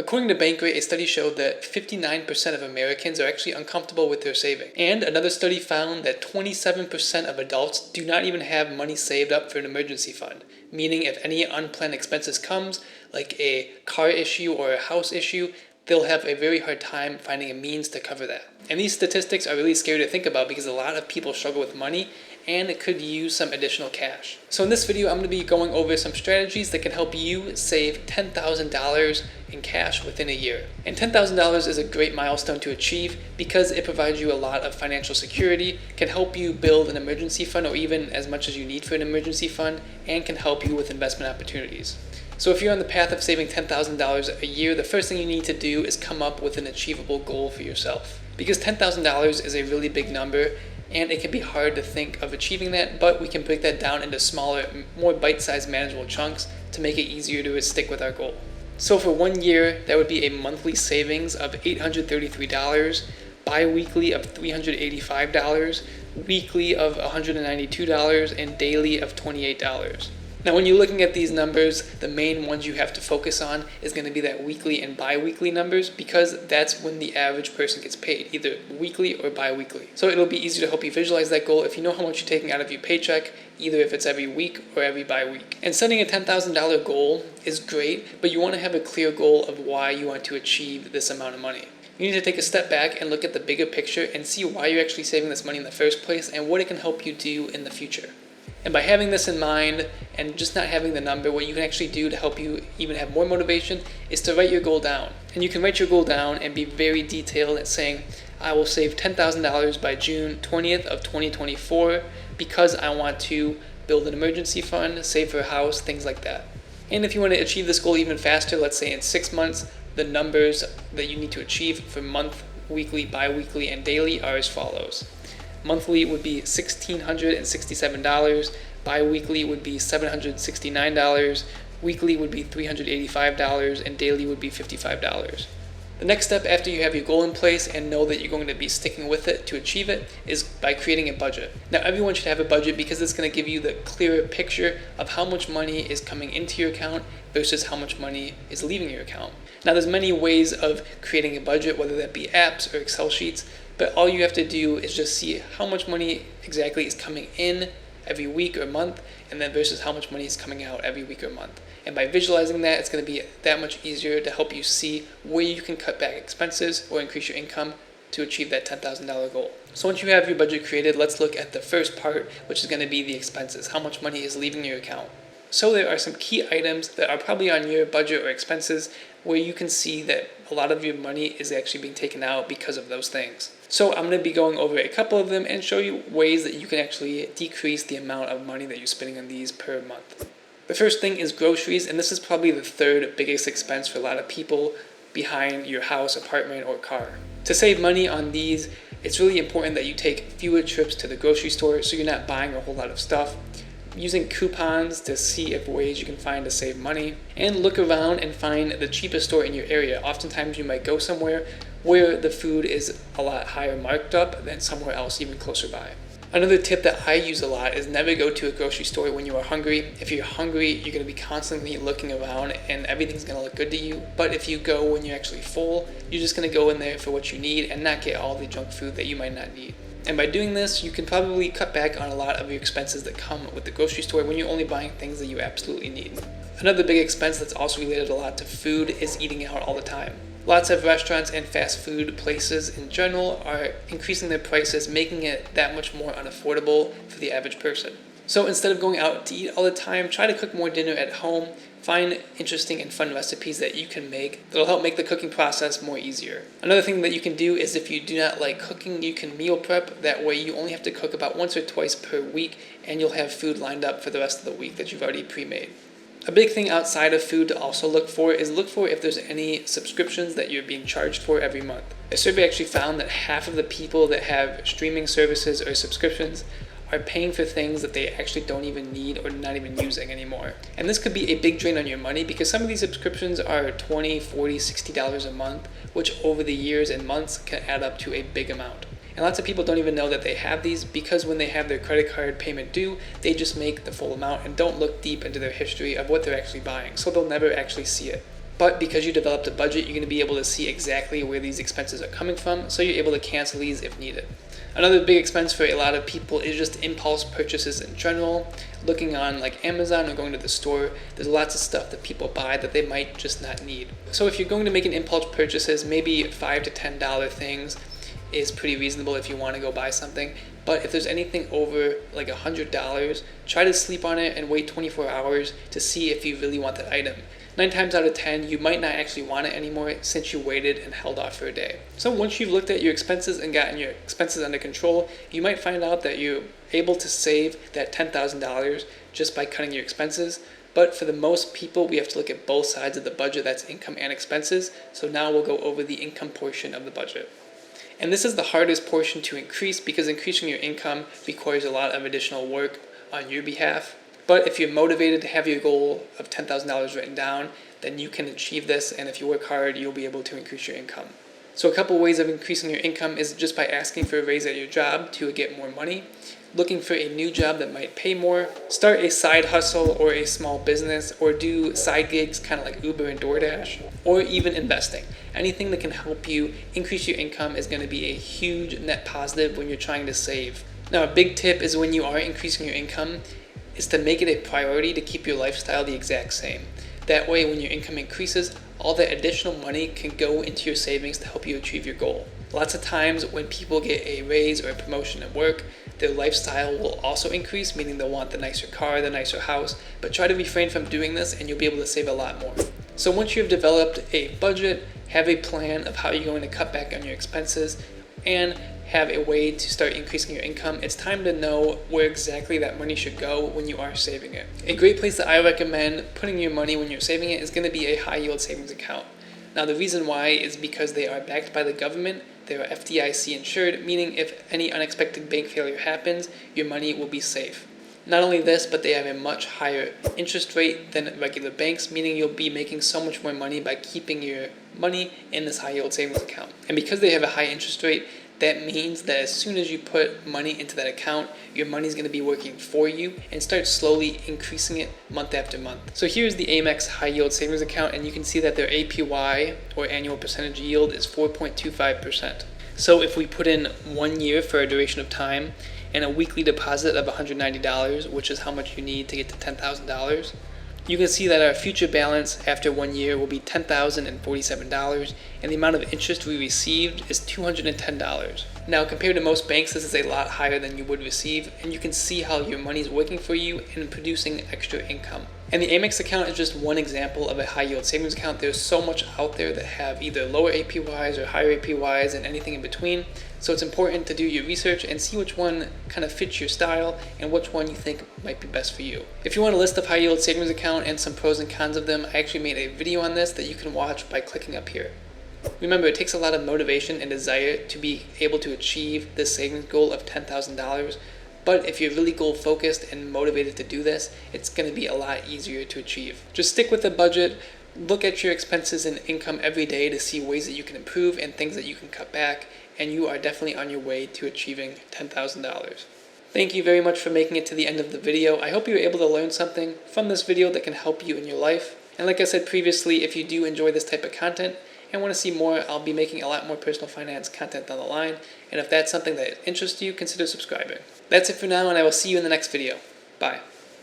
According to Bankrate, a study showed that 59% of Americans are actually uncomfortable with their saving. And another study found that 27% of adults do not even have money saved up for an emergency fund, meaning if any unplanned expenses comes, like a car issue or a house issue, they'll have a very hard time finding a means to cover that. And these statistics are really scary to think about because a lot of people struggle with money and it could use some additional cash. So in this video, I'm going to be going over some strategies that can help you save $10,000 in cash within a year. And $10,000 is a great milestone to achieve because it provides you a lot of financial security, can help you build an emergency fund or even as much as you need for an emergency fund, and can help you with investment opportunities. So if you're on the path of saving $10,000 a year, the first thing you need to do is come up with an achievable goal for yourself. Because $10,000 is a really big number, and it can be hard to think of achieving that, but we can break that down into smaller, more bite-sized manageable chunks to make it easier to stick with our goal. So for 1 year, that would be a monthly savings of $833, bi-weekly of $385, weekly of $192, and daily of $28. Now, when you're looking at these numbers, the main ones you have to focus on is going to be that weekly and bi-weekly numbers because that's when the average person gets paid, either weekly or bi-weekly. So it'll be easy to help you visualize that goal if you know how much you're taking out of your paycheck, either if it's every week or every bi-week. And setting a $10,000 goal is great, but you want to have a clear goal of why you want to achieve this amount of money. You need to take a step back and look at the bigger picture and see why you're actually saving this money in the first place and what it can help you do in the future. And by having this in mind and just not having the number, what you can actually do to help you even have more motivation is to write your goal down. And you can write your goal down and be very detailed at saying, I will save $10,000 by June 20th of 2024 because I want to build an emergency fund, save for a house, things like that. And if you want to achieve this goal even faster, let's say in 6 months, the numbers that you need to achieve for month, weekly, bi-weekly, and daily are as follows. Monthly would be $1,667, bi-weekly would be $769, weekly would be $385, and daily would be $55. The next step after you have your goal in place and know that you're going to be sticking with it to achieve it is by creating a budget. Now, everyone should have a budget because it's going to give you the clearer picture of how much money is coming into your account versus how much money is leaving your account. Now, there's many ways of creating a budget, whether that be apps or Excel sheets, but all you have to do is just see how much money exactly is coming in every week or month, and then versus how much money is coming out every week or month. And by visualizing that, it's going to be that much easier to help you see where you can cut back expenses or increase your income to achieve that $10,000 goal. So once you have your budget created, let's look at the first part, which is going to be the expenses, how much money is leaving your account. So there are some key items that are probably on your budget or expenses where you can see that a lot of your money is actually being taken out because of those things. So I'm going to be going over a couple of them and show you ways that you can actually decrease the amount of money that you're spending on these per month. The first thing is groceries, and this is probably the third biggest expense for a lot of people behind your house, apartment, or car. To save money on these, it's really important that you take fewer trips to the grocery store so you're not buying a whole lot of stuff. Using coupons to see if ways you can find to save money, and look around and find the cheapest store in your area. Oftentimes you might go somewhere where the food is a lot higher marked up than somewhere else even closer by. Another tip that I use a lot is never go to a grocery store when you are hungry. If you're hungry, you're going to be constantly looking around and everything's going to look good to you. But if you go when you're actually full, you're just going to go in there for what you need and not get all the junk food that you might not need. And by doing this, you can probably cut back on a lot of your expenses that come with the grocery store when you're only buying things that you absolutely need. Another big expense that's also related a lot to food is eating out all the time. Lots of restaurants and fast food places in general are increasing their prices, making it that much more unaffordable for the average person. So instead of going out to eat all the time, try to cook more dinner at home. Find interesting and fun recipes that you can make that'll help make the cooking process more easier. Another thing that you can do is if you do not like cooking, you can meal prep. That way you only have to cook about once or twice per week and you'll have food lined up for the rest of the week that you've already pre-made. A big thing outside of food to also look for if there's any subscriptions that you're being charged for every month. A survey actually found that half of the people that have streaming services or subscriptions are paying for things that they actually don't even need or not even using anymore. And this could be a big drain on your money because some of these subscriptions are $20, $40, $60 a month, which over the years and months can add up to a big amount. And lots of people don't even know that they have these because when they have their credit card payment due, they just make the full amount and don't look deep into their history of what they're actually buying. So they'll never actually see it. But because you developed a budget, you're going to be able to see exactly where these expenses are coming from, so you're able to cancel these if needed. Another big expense for a lot of people is just impulse purchases in general. Looking on like Amazon or going to the store, there's lots of stuff that people buy that they might just not need. So if you're going to make an impulse purchases, maybe $5 to $10 things is pretty reasonable if you want to go buy something. But if there's anything over like $100, try to sleep on it and wait 24 hours to see if you really want that item. 9 times out of 10, you might not actually want it anymore since you waited and held off for a day. So once you've looked at your expenses and gotten your expenses under control, you might find out that you're able to save that $10,000 just by cutting your expenses. But for the most people, we have to look at both sides of the budget, that's income and expenses. So now we'll go over the income portion of the budget. And this is the hardest portion to increase because increasing your income requires a lot of additional work on your behalf. But if you're motivated to have your goal of $10,000 written down, then you can achieve this, and if you work hard, you'll be able to increase your income. So a couple ways of increasing your income is just by asking for a raise at your job to get more money, looking for a new job that might pay more, start a side hustle or a small business, or do side gigs kind of like Uber and DoorDash, or even investing. Anything that can help you increase your income is going to be a huge net positive when you're trying to save. Now, a big tip is when you are increasing your income is to make it a priority to keep your lifestyle the exact same. That way, when your income increases, all that additional money can go into your savings to help you achieve your goal. Lots of times when people get a raise or a promotion at work, their lifestyle will also increase, meaning they'll want the nicer car, the nicer house, but try to refrain from doing this and you'll be able to save a lot more. So once you've developed a budget, have a plan of how you're going to cut back on your expenses, and have a way to start increasing your income, it's time to know where exactly that money should go when you are saving it. A great place that I recommend putting your money when you're saving it is going to be a high yield savings account. Now the reason why is because they are backed by the government, they are FDIC insured, meaning if any unexpected bank failure happens, your money will be safe. Not only this, but they have a much higher interest rate than regular banks, meaning you'll be making so much more money by keeping your money in this high yield savings account. And because they have a high interest rate, that means that as soon as you put money into that account, your money is going to be working for you and start slowly increasing it month after month. So here's the Amex High Yield Savings Account, and you can see that their APY, or annual percentage yield, is 4.25%. So if we put in 1 year for a duration of time and a weekly deposit of $190, which is how much you need to get to $10,000, you can see that our future balance after 1 year will be $10,047, and the amount of interest we received is $210. Now, compared to most banks, this is a lot higher than you would receive, and you can see how your money is working for you and producing extra income. And the Amex account is just one example of a high yield savings account. There's so much out there that have either lower APYs or higher APYs and anything in between. So it's important to do your research and see which one kind of fits your style and which one you think might be best for you. If you want a list of high yield savings account and some pros and cons of them, I actually made a video on this that you can watch by clicking up here. Remember, it takes a lot of motivation and desire to be able to achieve this savings goal of $10,000. But if you're really goal focused and motivated to do this, it's going to be a lot easier to achieve. Just stick with the budget, look at your expenses and income every day to see ways that you can improve and things that you can cut back, and you are definitely on your way to achieving $10,000. Thank you very much for making it to the end of the video. I hope you were able to learn something from this video that can help you in your life. And like I said previously, if you do enjoy this type of content and want to see more, I'll be making a lot more personal finance content down the line. And if that's something that interests you, consider subscribing. That's it for now, and I will see you in the next video. Bye.